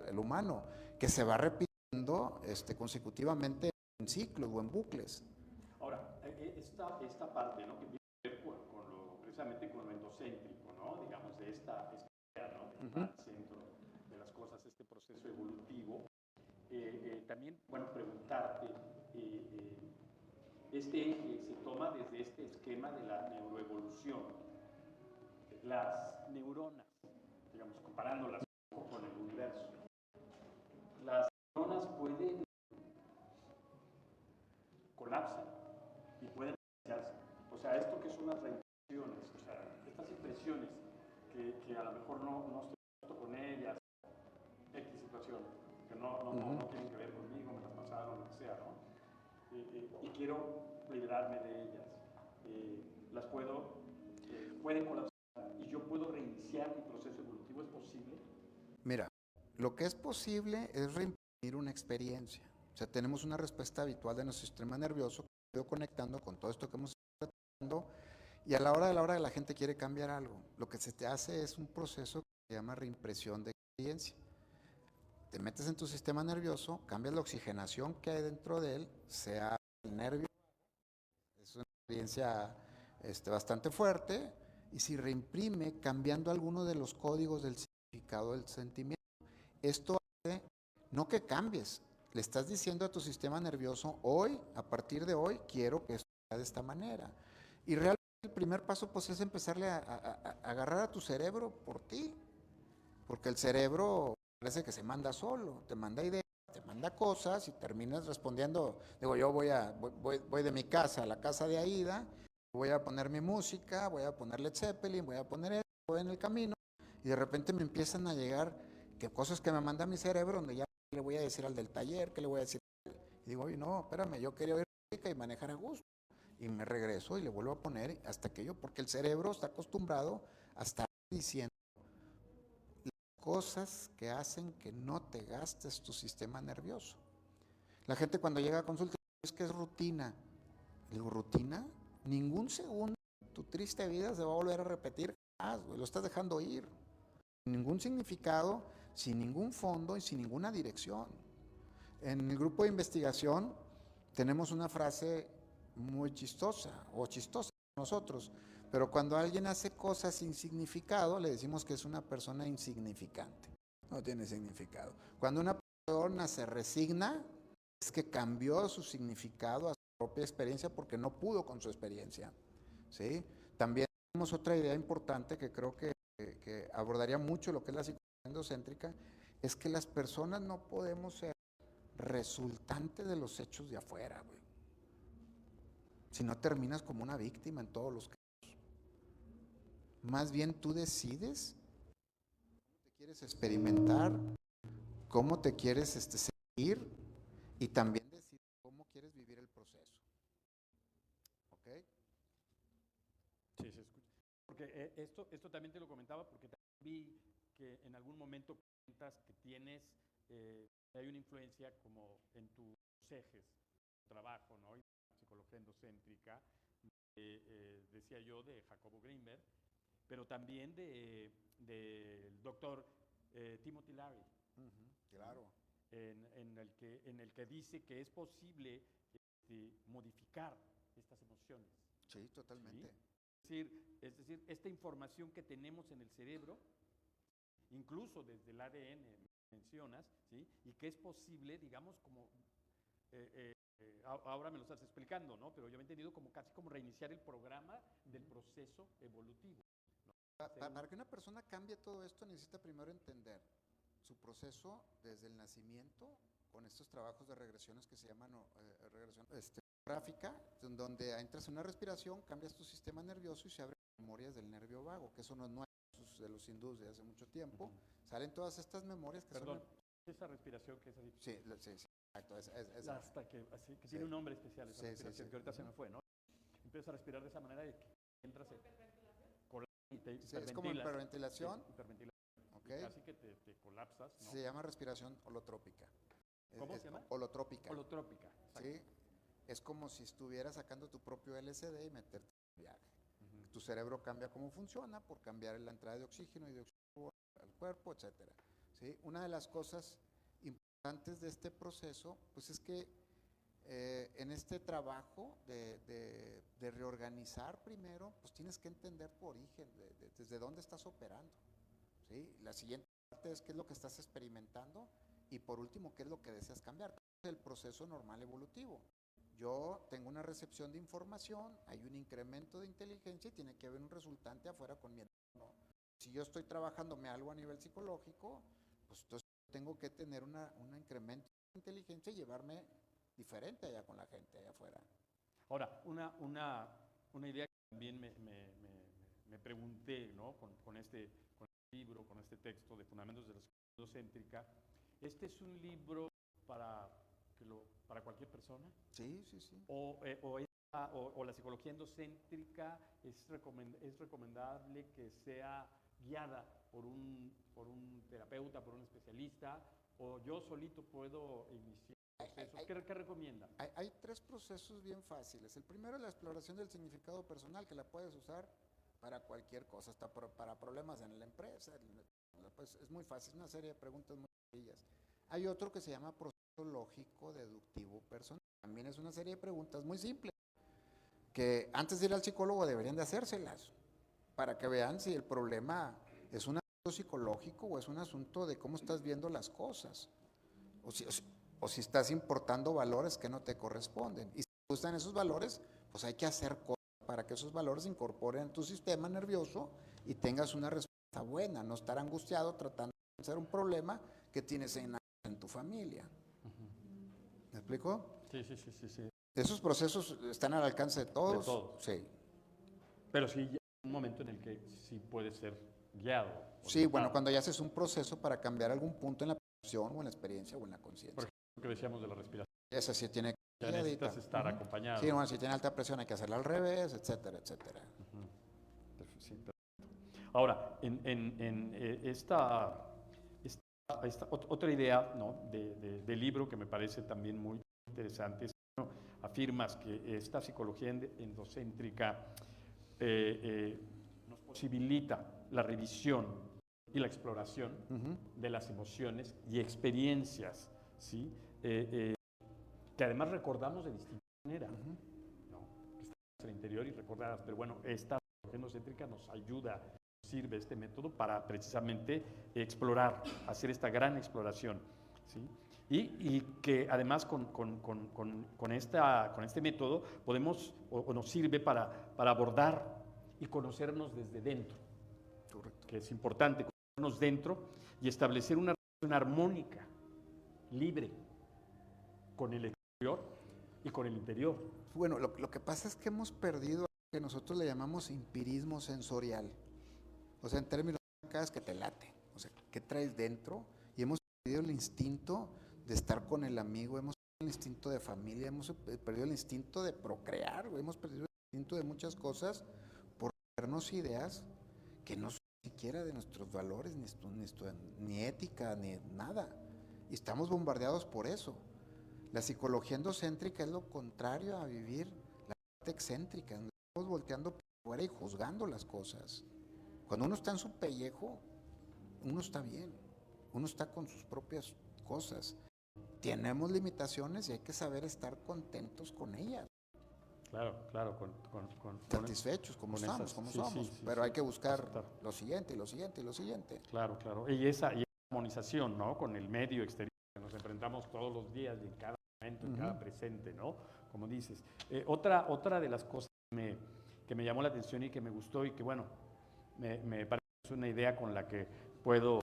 el humano, que se va repitiendo consecutivamente en ciclos o en bucles. Ahora, esta parte, ¿no? Que tiene que ver precisamente con lo endocéntrico, ¿no? Digamos, de esta idea, ¿no? Que está al centro de las cosas, este proceso evolutivo. También, bueno, preguntarte, este eje se toma desde este esquema de la neuroevolución. Las neuronas, digamos, comparándolas con el universo, las neuronas pueden colapsar y pueden reiniciarse. O sea, esto que son las reimpresiones, o sea, estas impresiones que a lo mejor no estoy con ellas, X situación, que no tienen que ver conmigo, me las pasaron, lo que sea, ¿no? Y quiero liberarme de ellas. Las pueden colapsar y yo puedo reiniciar mi proceso evolutivo. ¿Es posible? Mira, lo que es posible es reimprimir una experiencia. O sea, tenemos una respuesta habitual de nuestro sistema nervioso que ha ido conectando con todo esto que hemos estado tratando, y a la hora de la gente quiere cambiar algo. Lo que se te hace es un proceso que se llama reimpresión de experiencia. Te metes en tu sistema nervioso, cambias la oxigenación que hay dentro de él, sea el nervio, es una experiencia bastante fuerte, y si reimprime cambiando alguno de los códigos del significado del sentimiento. Esto hace no que cambies, le estás diciendo a tu sistema nervioso, hoy, a partir de hoy, quiero que esto sea de esta manera. Y realmente el primer paso pues es empezarle a agarrar a tu cerebro por ti, porque el cerebro parece que se manda solo, te manda ideas, te manda cosas y terminas respondiendo. Digo, yo voy de mi casa a la casa de Aida, voy a poner mi música, voy a poner Led Zeppelin, voy a poner esto, voy en el camino, y de repente me empiezan a llegar cosas que me manda mi cerebro, donde ya le voy a decir al del taller, que le voy a decir. Y digo, oye, no, espérame, yo quería oír música y manejar a gusto. Y me regreso y le vuelvo a poner hasta que porque el cerebro está acostumbrado a estar diciendo cosas que hacen que no te gastes tu sistema nervioso. La gente cuando llega a consulta es que es rutina. Le digo, ¿rutina? Ningún segundo tu triste vida se va a volver a repetir jamás, güey, lo estás dejando ir. Sin ningún significado, sin ningún fondo y sin ninguna dirección. En el grupo de investigación tenemos una frase muy chistosa, o chistosa nosotros, pero cuando alguien hace cosas sin significado, le decimos que es una persona insignificante. No tiene significado. Cuando una persona se resigna, es que cambió su significado a su propia experiencia porque no pudo con su experiencia, ¿sí? También tenemos otra idea importante que creo que abordaría mucho lo que es la psicología endocéntrica, es que las personas no podemos ser resultante de los hechos de afuera, güey. Si no, terminas como una víctima en todos los casos. Más bien tú decides cómo te quieres experimentar, cómo te quieres seguir, y también decides cómo quieres vivir el proceso. ¿Ok? Sí, se escucha. Porque esto también te lo comentaba porque también vi que en algún momento comentas que tienes, hay una influencia como en tus ejes de trabajo, ¿no? Y psicología endocéntrica, decía yo, de Jacobo Greenberg, pero también del doctor Timothy Leary. Claro. En el que dice que es posible modificar estas emociones. Sí, totalmente. ¿Sí? Es decir, esta información que tenemos en el cerebro, incluso desde el ADN mencionas, ¿sí? Y que es posible, digamos, como ahora me lo estás explicando, ¿no? Pero yo he entendido como casi como reiniciar el programa del proceso evolutivo, ¿no? Para que una persona cambie todo esto, necesita primero entender su proceso desde el nacimiento, con estos trabajos de regresiones que se llaman regresión gráfica, donde entras en una respiración, cambias tu sistema nervioso y se abren memorias del nervio vago, que eso no es nuevo, de los hindúes de hace mucho tiempo. Salen todas estas memorias que Perdón, esa respiración que es así. Sí, exacto. Hasta que tiene un nombre especial, esa respiración, que ahorita se me fue, ¿no? Empiezas a respirar de esa manera de que entras y te es como hiperventilación. Okay. Casi que te colapsas, ¿no? Se llama respiración holotrópica. ¿Cómo se llama? Holotrópica. Holotrópica, exacto. Sí, es como si estuvieras sacando tu propio LSD y meterte en viaje. Tu cerebro cambia cómo funciona por cambiar la entrada de oxígeno y de oxígeno al cuerpo, etcétera. ¿Sí? Una de las cosas importantes de este proceso, pues es que en este trabajo de reorganizar primero, pues tienes que entender tu origen, desde dónde estás operando. ¿Sí? La siguiente parte es qué es lo que estás experimentando y por último, qué es lo que deseas cambiar. Es el proceso normal evolutivo. Yo tengo una recepción de información, hay un incremento de inteligencia y tiene que haber un resultante afuera con mi entorno. Si yo estoy trabajándome algo a nivel psicológico, pues entonces tengo que tener un incremento de inteligencia y llevarme diferente allá con la gente allá afuera. Ahora, una idea que también me pregunté, ¿no? Con este libro, con este texto de Fundamentos de la Psicología Endocéntrica, ¿este es un libro para cualquier persona? Sí. ¿O la psicología endocéntrica es recomendable que sea guiada por un terapeuta, por un especialista, o yo solito puedo iniciar procesos? ¿Qué recomienda? Hay tres procesos bien fáciles. El primero es la exploración del significado personal, que la puedes usar para cualquier cosa, hasta para problemas en la empresa. Pues es muy fácil, una serie de preguntas muy sencillas. Hay otro que se llama proceso lógico deductivo personal. También es una serie de preguntas muy simples, que antes de ir al psicólogo deberían de hacérselas, para que vean si el problema es un asunto psicológico o es un asunto de cómo estás viendo las cosas, o si estás importando valores que no te corresponden. Y si te gustan esos valores, pues hay que hacer cosas para que esos valores se incorporen en tu sistema nervioso y tengas una respuesta buena, no estar angustiado tratando de vencer un problema que tienes en tu familia. ¿Me explico? Sí. Esos procesos están al alcance de todos. De todos. Sí. Pero sí hay un momento en el que sí puede ser guiado. Sí, bueno, cuando ya haces un proceso para cambiar algún punto en la percepción o en la experiencia o en la conciencia. Por ejemplo, lo que decíamos de la respiración. Esa sí tiene que ya necesitas estar acompañado. Sí, bueno, si tiene alta presión hay que hacerla al revés, etcétera. Sí, perfecto. Ahora, en esta otra idea, ¿no? de libro que me parece también muy interesante, es, ¿no? Afirmas que esta psicología endocéntrica nos posibilita la revisión y la exploración de las emociones y experiencias, ¿sí? Que además recordamos de distinta manera, ¿no? Que estamos en el interior y recordadas, pero bueno, esta genocéntrica nos ayuda, sirve este método para precisamente explorar, hacer esta gran exploración, ¿sí? Y que además con este método podemos o nos sirve para abordar y conocernos desde dentro. Correcto. Que es importante conocernos dentro y establecer una relación armónica, libre, con el exterior y con el interior. Bueno, lo que pasa es que hemos perdido lo que nosotros le llamamos empirismo sensorial. O sea, en términos acá es que te late. O sea, ¿qué traes dentro? Y hemos perdido el instinto de estar con el amigo, hemos perdido el instinto de familia, hemos perdido el instinto de procrear, hemos perdido el instinto de muchas cosas por darnos ideas que no son ni siquiera de nuestros valores, ni ética, ni nada. Y estamos bombardeados por eso. La psicología endocéntrica es lo contrario a vivir la parte excéntrica, donde estamos volteando por fuera y juzgando las cosas. Cuando uno está en su pellejo, uno está bien, uno está con sus propias cosas. Tenemos limitaciones y hay que saber estar contentos con ellas. Claro, satisfechos como estamos, como somos, pero hay que buscar lo siguiente, y lo siguiente, y lo siguiente. Claro. Y esa armonización, ¿no? Con el medio exterior que nos enfrentamos todos los días y en cada momento, en cada presente, ¿no? Como dices. Otra de las cosas que me llamó la atención y que me gustó y que, bueno, me parece una idea con la que puedo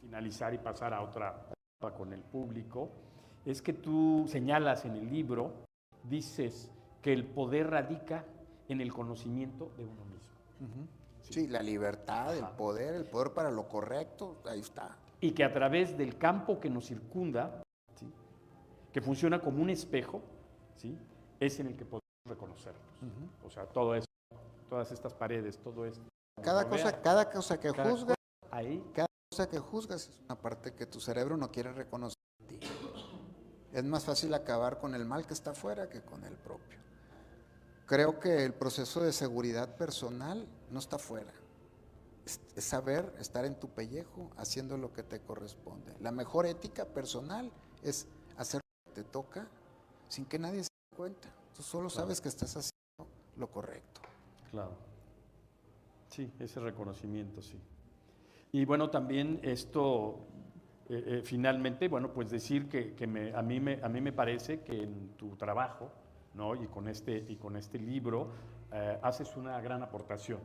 finalizar y pasar a otra con el público, es que tú señalas en el libro, dices que el poder radica en el conocimiento de uno mismo. Sí, la libertad, el poder para lo correcto, ahí está. Y que a través del campo que nos circunda, ¿sí? Que funciona como un espejo, ¿sí? Es en el que podemos reconocernos. O sea, todo eso, todas estas paredes, todo esto. Cada cosa que juzgas, ahí. Cada cosa que juzgas es una parte que tu cerebro no quiere reconocer en ti. Es más fácil acabar con el mal que está afuera que con el propio. Creo que el proceso de seguridad personal no está afuera. Es saber estar en tu pellejo haciendo lo que te corresponde. La mejor ética personal es hacer lo que te toca sin que nadie se dé cuenta. Tú solo sabes que estás haciendo lo correcto. Claro. Sí, ese reconocimiento, sí. Y bueno, también esto, finalmente, bueno, pues decir que a mí me parece que en tu trabajo, ¿no? y con este libro, haces una gran aportación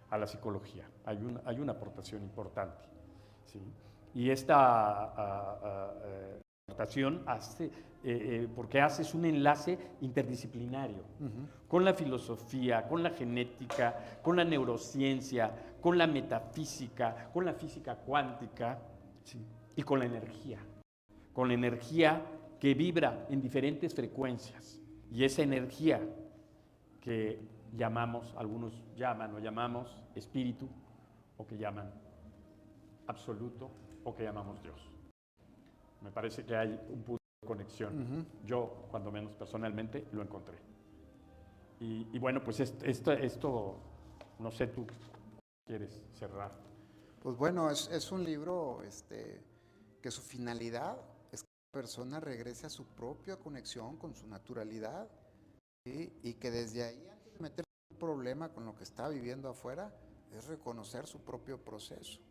a la psicología. Hay una aportación importante, ¿sí? Y esta aportación hace, porque haces un enlace interdisciplinario con la filosofía, con la genética, con la neurociencia, con la metafísica, con la física cuántica, ¿sí? Y con la energía que vibra en diferentes frecuencias. Y esa energía que algunos llaman o llamamos espíritu, o que llaman absoluto, o que llamamos Dios. Me parece que hay un punto de conexión. Yo, cuando menos personalmente, lo encontré. Y bueno, pues esto, no sé, tú quieres cerrar. Pues bueno, es un libro que su finalidad es que la persona regrese a su propia conexión con su naturalidad, ¿sí? Y que desde ahí, antes de meterse en un problema con lo que está viviendo afuera, es reconocer su propio proceso.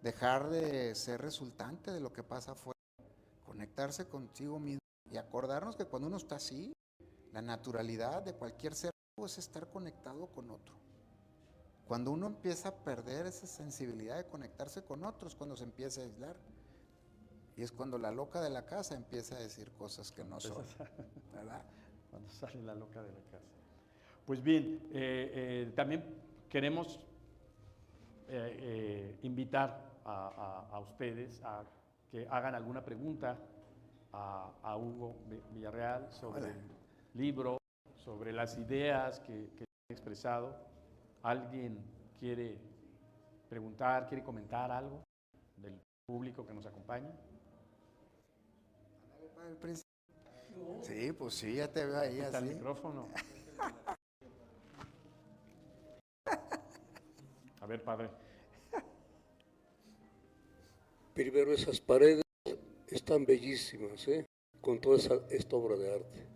Dejar de ser resultante de lo que pasa afuera, conectarse consigo mismo y acordarnos que cuando uno está así, la naturalidad de cualquier ser es estar conectado con otro. Cuando uno empieza a perder esa sensibilidad de conectarse con otros, cuando se empieza a aislar. Y es cuando la loca de la casa empieza a decir cosas que no son, ¿verdad? Cuando sale la loca de la casa. Pues bien, también queremos invitar a ustedes a que hagan alguna pregunta a Hugo Villarreal sobre el libro, sobre las ideas que he expresado. ¿Alguien quiere preguntar, quiere comentar algo del público que nos acompaña? Sí, pues sí, ya te veo ahí ¿Está así. el micrófono? A ver, padre. Primero, esas paredes están bellísimas, con toda esta obra de arte,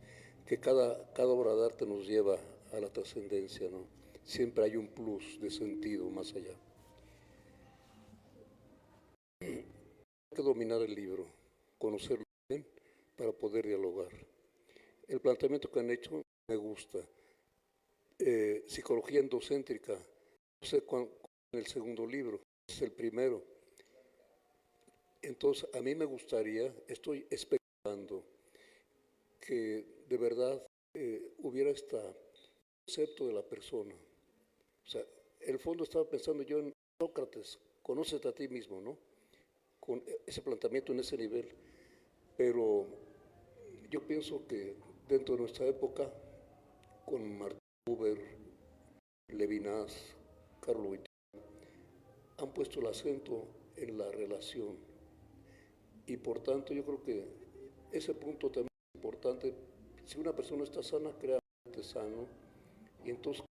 que cada obra de arte nos lleva a la trascendencia, ¿no? Siempre hay un plus de sentido más allá. Hay que dominar el libro, conocerlo bien para poder dialogar. El planteamiento que han hecho me gusta. Psicología endocéntrica, no sé cuál es el segundo libro, es el primero. Entonces, a mí me gustaría, estoy esperando que de verdad hubiera este concepto de la persona. O sea, en el fondo estaba pensando yo en Sócrates, conócete a ti mismo, ¿no? Con ese planteamiento en ese nivel. Pero yo pienso que dentro de nuestra época, con Martin Buber, Levinas, Carlo Wittig, han puesto el acento en la relación. Y por tanto yo creo que ese punto también es importante. Si una persona está sana, crea mente sano, y entonces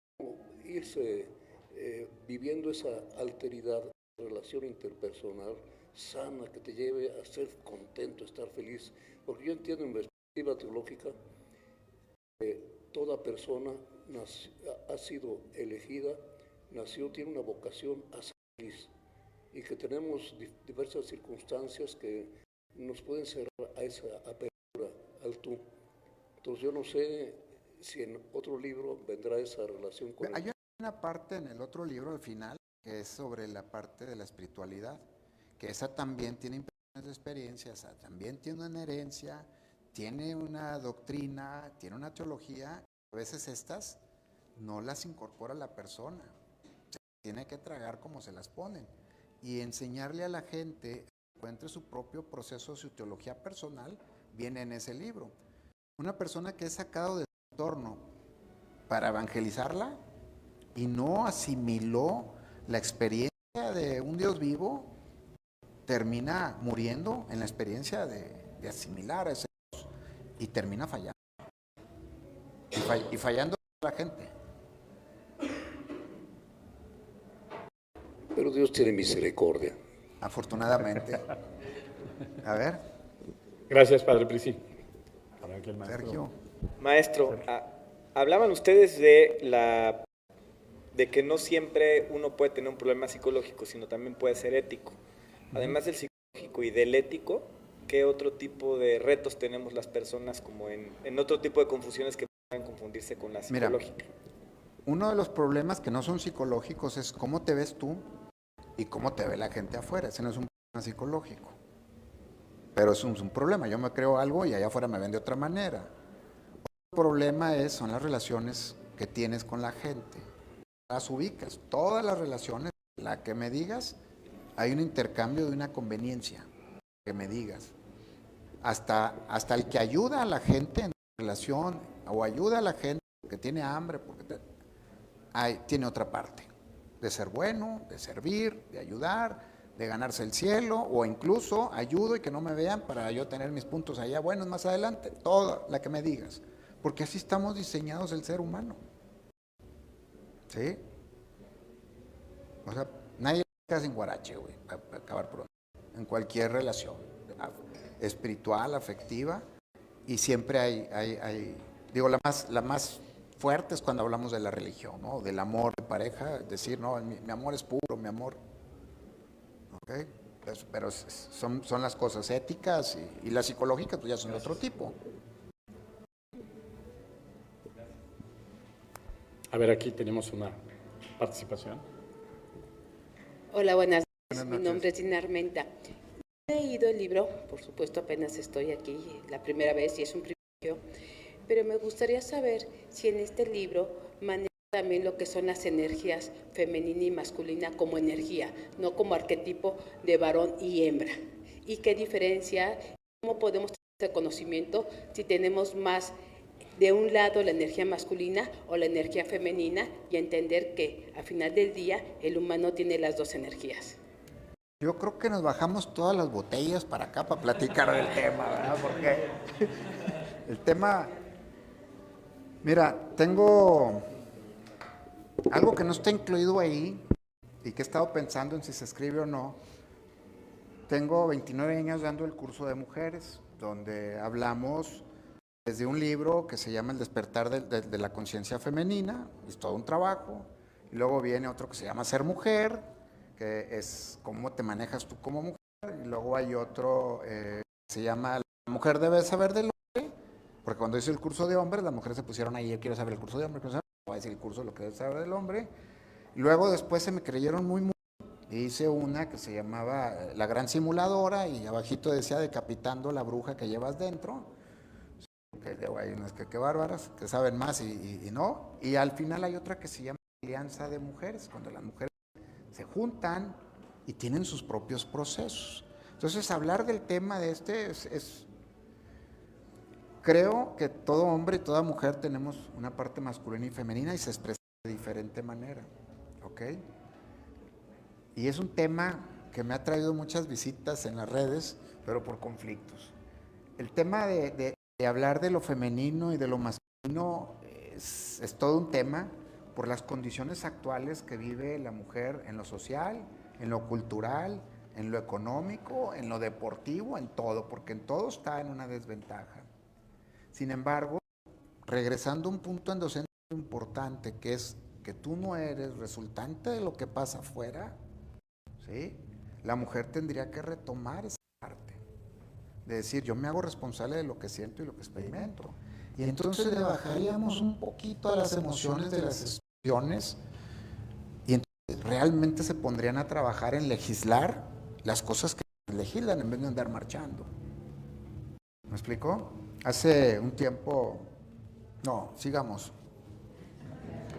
irse viviendo esa alteridad, relación interpersonal sana que te lleve a ser contento, a estar feliz. Porque yo entiendo en perspectiva teológica que toda persona ha sido elegida, nació, tiene una vocación a ser feliz, y que tenemos diversas circunstancias que nos pueden cerrar a esa apertura al tú. Entonces yo no sé si en otro libro vendrá esa relación con Hay una parte en el otro libro, al final, que es sobre la parte de la espiritualidad, que esa también tiene impresiones de experiencias, también tiene una herencia, tiene una doctrina, tiene una teología. A veces estas no las incorpora la persona, se tiene que tragar como se las ponen, y enseñarle a la gente que encuentre su propio proceso, su teología personal, viene en ese libro. Una persona que es sacado de su entorno para evangelizarla y no asimiló la experiencia de un Dios vivo, termina muriendo en la experiencia de asimilar a ese Dios, y termina fallando. Y fallando a la gente. Pero Dios tiene misericordia. Afortunadamente. A ver. Gracias, padre Prisi. Sergio. Maestro, hablaban ustedes de que no siempre uno puede tener un problema psicológico, sino también puede ser ético. Además del psicológico y del ético, ¿qué otro tipo de retos tenemos las personas como en otro tipo de confusiones que pueden confundirse con la psicológica? Mira, uno de los problemas que no son psicológicos es cómo te ves tú y cómo te ve la gente afuera. Ese no es un problema psicológico, pero es un problema. Yo me creo algo y allá afuera me ven de otra manera. Otro problema son las relaciones que tienes con la gente. Las ubicas, todas las relaciones, la que me digas, hay un intercambio de una conveniencia, que me digas. Hasta el que ayuda a la gente en relación, o ayuda a la gente que tiene hambre, porque tiene otra parte, de ser bueno, de servir, de ayudar, de ganarse el cielo, o incluso ayudo y que no me vean para yo tener mis puntos allá buenos más adelante, toda la que me digas, porque así estamos diseñados el ser humano. ¿Sí? O sea, nadie queda sin guarache, güey, para acabar pronto, en cualquier relación, espiritual, afectiva, y siempre hay digo, la más fuerte es cuando hablamos de la religión, ¿no? Del amor de pareja, decir, no, mi amor es puro, mi amor, ¿ok? Pero son las cosas éticas, y las psicológicas pues ya son de otro tipo. A ver, aquí tenemos una participación. Hola, buenas noches. Mi nombre es Dina Armenta. He leído el libro, por supuesto apenas estoy aquí la primera vez y es un privilegio, pero me gustaría saber si en este libro maneja también lo que son las energías femenina y masculina como energía, no como arquetipo de varón y hembra. ¿Y qué diferencia, cómo podemos tener ese conocimiento si tenemos más de un lado la energía masculina o la energía femenina, y entender que al final del día el humano tiene las dos energías? Yo creo que nos bajamos todas las botellas para acá para platicar del tema, ¿verdad? Porque el tema, mira, tengo algo que no está incluido ahí, y que he estado pensando en si se escribe o no. Tengo 29 años dando el curso de mujeres, donde hablamos desde un libro que se llama El despertar de la conciencia femenina, es todo un trabajo, y luego viene otro que se llama Ser mujer, que es cómo te manejas tú como mujer, y luego hay otro que se llama La mujer debe saber del hombre, porque cuando hice el curso de hombres, las mujeres se pusieron ahí, yo quiero saber el curso de hombres, voy a decir el curso de lo que debe saber del hombre, y luego después se me creyeron muy y hice una que se llamaba La Gran Simuladora, y abajito decía Decapitando la bruja que llevas dentro. Hay unas que bárbaras, que saben más y no. Y al final hay otra que se llama Alianza de Mujeres, cuando las mujeres se juntan y tienen sus propios procesos. Entonces, hablar del tema de creo que todo hombre y toda mujer tenemos una parte masculina y femenina y se expresa de diferente manera, ¿ok? Y es un tema que me ha traído muchas visitas en las redes, pero por conflictos. El tema de hablar de lo femenino y de lo masculino es todo un tema por las condiciones actuales que vive la mujer en lo social, en lo cultural, en lo económico, en lo deportivo, en todo, porque en todo está en una desventaja. Sin embargo, regresando a un punto endocéntrico importante, que es que tú no eres resultante de lo que pasa afuera, ¿sí? La mujer tendría que retomar esa parte, de decir, yo me hago responsable de lo que siento y lo que experimento. Y entonces le bajaríamos un poquito a las emociones de las expresiones y entonces realmente se pondrían a trabajar en legislar las cosas que legislan en vez de andar marchando. ¿Me explico? Hace un tiempo... No, sigamos.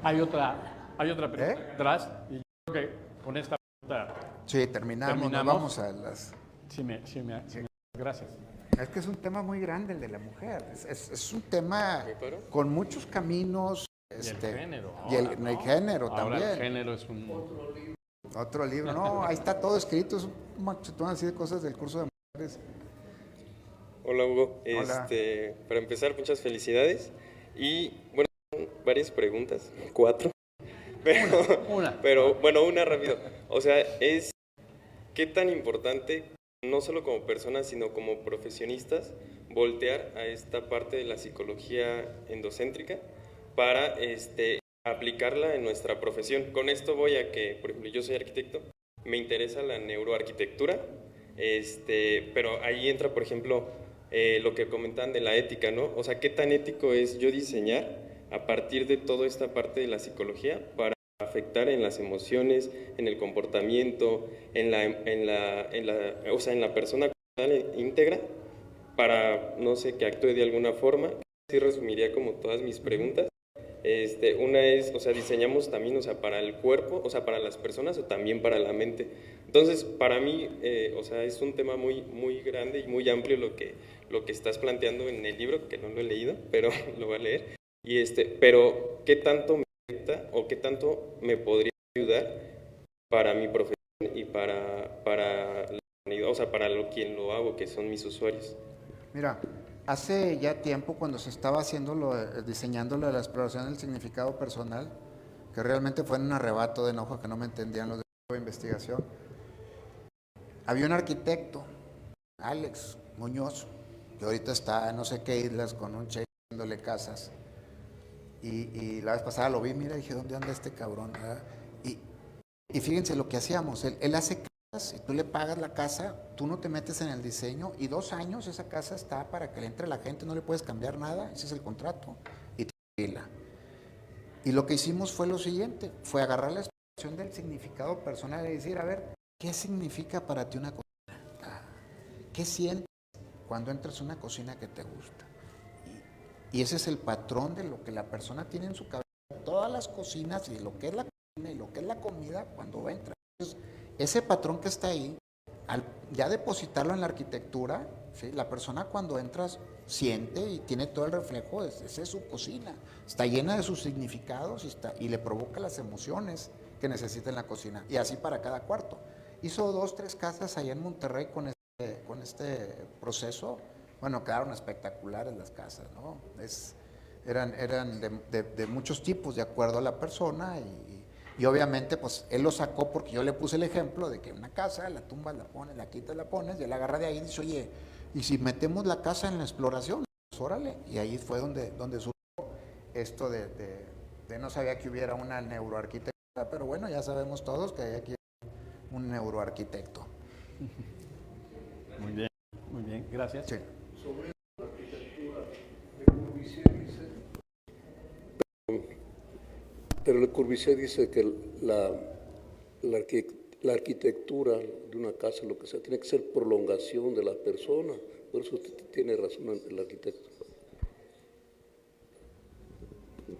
Hay otra pregunta atrás, y yo creo que con esta pregunta... Sí, terminamos. Vamos a las... Gracias. Es que es un tema muy grande el de la mujer. Es un tema con muchos caminos. Y el género. Y el género ahora también. El género es un... Otro libro. No, ahí está todo escrito. Es un machetón así de cosas del curso de mujeres. Hola, Hugo. Hola. Para empezar, muchas felicidades. Y, bueno, varias preguntas. 4. Una. Pero, bueno, una rápido. O sea, ¿qué tan importante, no solo como personas, sino como profesionistas, voltear a esta parte de la psicología endocéntrica para aplicarla en nuestra profesión? Con esto voy a que, por ejemplo, yo soy arquitecto, me interesa la neuroarquitectura, pero ahí entra, por ejemplo, lo que comentan de la ética, ¿no? O sea, ¿qué tan ético es yo diseñar a partir de toda esta parte de la psicología para afectar en las emociones, en el comportamiento, en la persona íntegra, para, no sé, que actúe de alguna forma? Así resumiría como todas mis preguntas. Una es, o sea, diseñamos también, o sea, para el cuerpo, o sea, para las personas o también para la mente. Entonces, para mí, o sea, es un tema muy, muy grande y muy amplio lo que estás planteando en el libro, que no lo he leído, pero lo voy a leer. Pero, ¿qué tanto me afecta o qué tanto me podría ayudar para mi profesión y para la humanidad, o sea, para quien lo hago, que son mis usuarios? Mira, hace ya tiempo, cuando se estaba diseñando la exploración del significado personal, que realmente fue en un arrebato de enojo que no me entendían los de investigación, había un arquitecto, Alex Muñoz, que ahorita está en no sé qué islas con un cheque dándole casas. Y la vez pasada lo vi, mira, dije, ¿dónde anda este cabrón? Y fíjense lo que hacíamos, él hace casas y tú le pagas la casa, tú no te metes en el diseño y 2 años esa casa está para que le entre la gente, no le puedes cambiar nada, ese es el contrato, y te alquila. Y lo que hicimos fue lo siguiente, fue agarrar la expresión del significado personal y decir, a ver, ¿qué significa para ti una cocina? ¿Qué sientes cuando entras a una cocina que te gusta? Y ese es el patrón de lo que la persona tiene en su cabeza. Todas las cocinas y lo que es la cocina y lo que es la comida cuando entra. Entonces, ese patrón que está ahí, al ya depositarlo en la arquitectura, ¿sí? La persona cuando entras siente y tiene todo el reflejo, esa es su cocina. Está llena de sus significados y le provoca las emociones que necesita en la cocina. Y así para cada cuarto. Hizo 2, 3 casas allá en Monterrey con este proceso. Bueno, quedaron espectaculares las casas, ¿no? Eran de muchos tipos, de acuerdo a la persona, Y obviamente, pues él lo sacó porque yo le puse el ejemplo de que una casa, la tumbas, la pones, la quitas, la pones, y él agarra de ahí y dice, oye, ¿y si metemos la casa en la exploración? Pues órale. Y ahí fue donde surgió esto de no sabía que hubiera una neuroarquitectura, pero bueno, ya sabemos todos que hay aquí un neuroarquitecto. Muy bien, gracias. Sí. Sobre la arquitectura, Le Corbusier dice, pero Le Corbusier dice que la arquitectura de una casa, lo que sea, tiene que ser prolongación de la persona. Por eso tiene razón el arquitecto.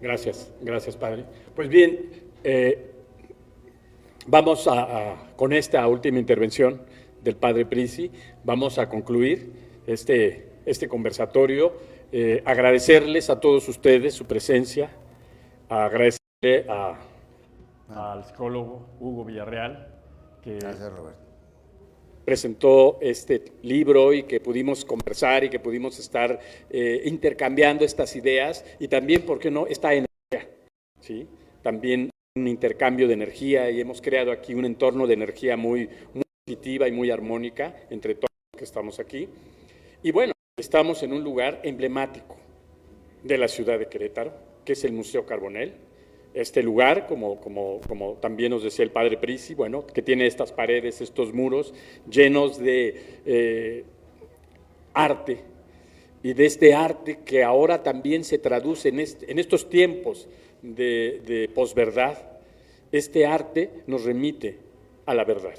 Gracias, padre. Pues bien, vamos con esta última intervención del padre Prisi, vamos a concluir este conversatorio. Agradecerles a todos ustedes su presencia, agradecerle al psicólogo Hugo Villarreal, que Gracias, Roberto. presentó este libro y que pudimos conversar y que pudimos estar intercambiando estas ideas y también, ¿por qué no?, esta energía, ¿sí? También un intercambio de energía y hemos creado aquí un entorno de energía muy positiva y muy armónica entre todos los que estamos aquí. Y bueno, estamos en un lugar emblemático de la ciudad de Querétaro, que es el Museo Carbonell. Este lugar, como también nos decía el padre Prisi, bueno, que tiene estas paredes, estos muros llenos de arte, y de este arte que ahora también se traduce en estos tiempos de posverdad. Este arte nos remite a la verdad.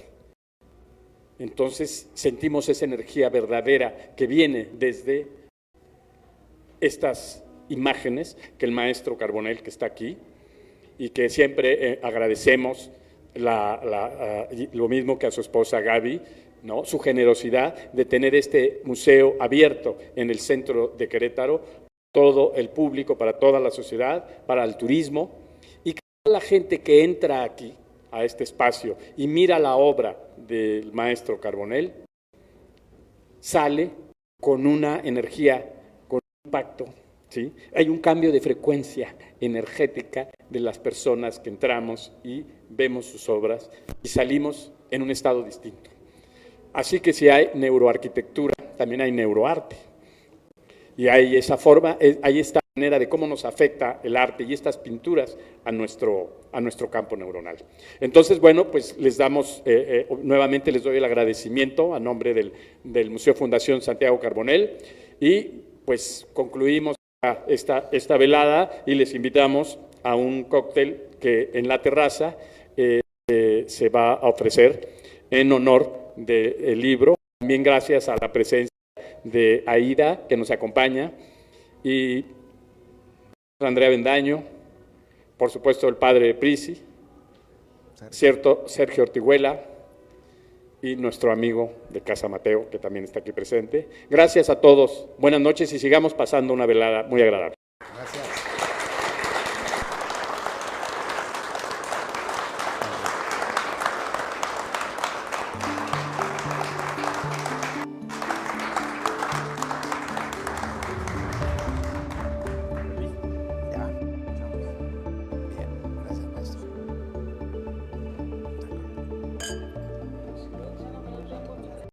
Entonces sentimos esa energía verdadera que viene desde estas imágenes que el maestro Carbonell, que está aquí, y que siempre agradecemos lo mismo que a su esposa Gaby, ¿no?, su generosidad de tener este museo abierto en el centro de Querétaro, todo el público, para toda la sociedad, para el turismo, y que la gente que entra aquí, a este espacio, y mira la obra del maestro Carbonell, sale con una energía, con un impacto, ¿sí? Hay un cambio de frecuencia energética de las personas que entramos y vemos sus obras y salimos en un estado distinto. Así que si hay neuroarquitectura, también hay neuroarte. Y hay esa forma, hay esta manera de cómo nos afecta el arte y estas pinturas a nuestro campo neuronal. Entonces, bueno, pues les damos, nuevamente les doy el agradecimiento a nombre del Museo Fundación Santiago Carbonell y pues concluimos esta velada y les invitamos a un cóctel que en la terraza se va a ofrecer en honor del libro. También gracias a la presencia de Aida, que nos acompaña, y Andrea Bendaño, por supuesto el padre Prisi, Sergio Ortiguela y nuestro amigo de Casa Mateo, que también está aquí presente. Gracias a todos, buenas noches y sigamos pasando una velada muy agradable.